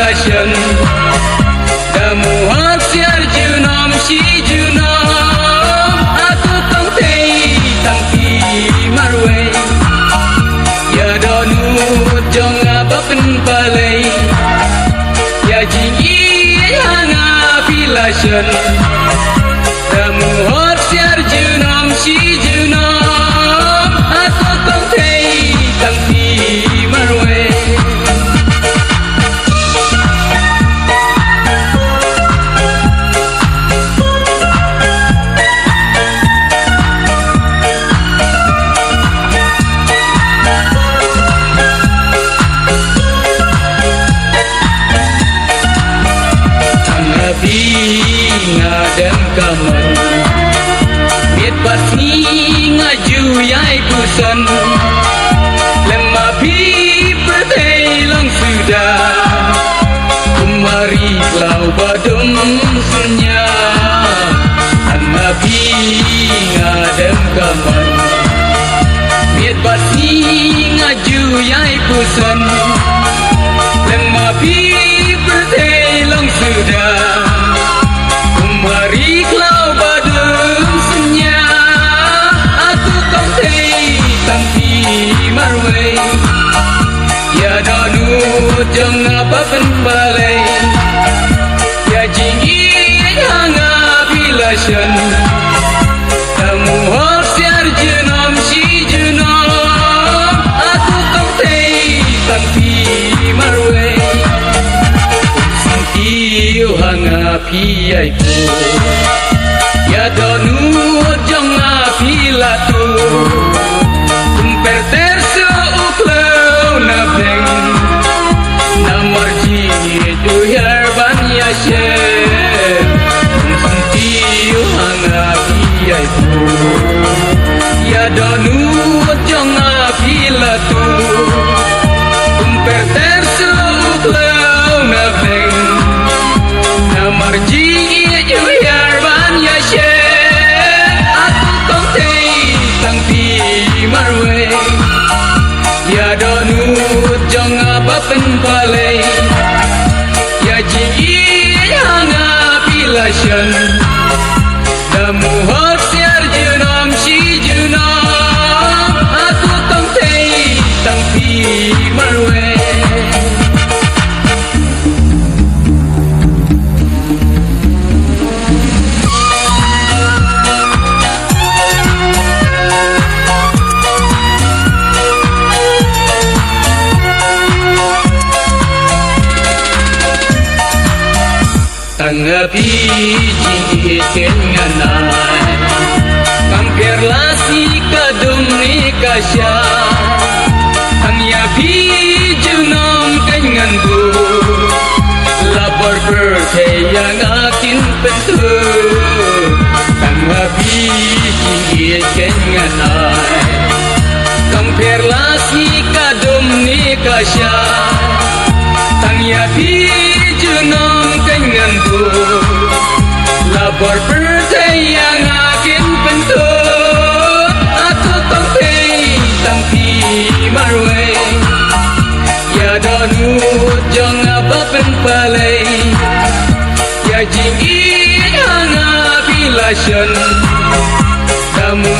pilasyan damu hasyar junam si junam aku tong tei tang pi marwe ya donu jong abapen palai ya jingi hanga pilasyan damu hasyar junam si junam aku tong tei tang pi marwe ngadem kaman miet pasti ngaju yai kusan lemah bi pertelong sudah kumari lau badum sunya nabi ngadem kaman miet pasti ngaju yai kusan lemah bi pertelong sudah mari klau badung senya aku kau tei tampi marwe ya danu jong apa penbalai ya jingi hanga pilasyan tamu hasyar junam si junam aku kau tei tampi marwe iyo hanga piyai pu ya donu jong apilatu kumper terso uklau na beng na marji do yarban ya she iyo hanga piyai pu ya donu jong apilatu kumper terso uklau na beng marji juyar ban ya she aku kong tei tang pi marwe ya donu jong apa penpalai ya jingi hanga pilasyan damu hasyar junam si junam aku kong tei tang pi marwe tanggapi jikin nganai kampir lasi kadung nikasya tangyapi junam dengan bu lapor berkayang akin pentu tanggapi jikin nganai kampir lasi kadung nikasya tangyapi junam dengan bu lapor percaya akin bentuk aku kong tei tampi marwe ya donu jong apa penpalai ya jingi hanga pilasyan damu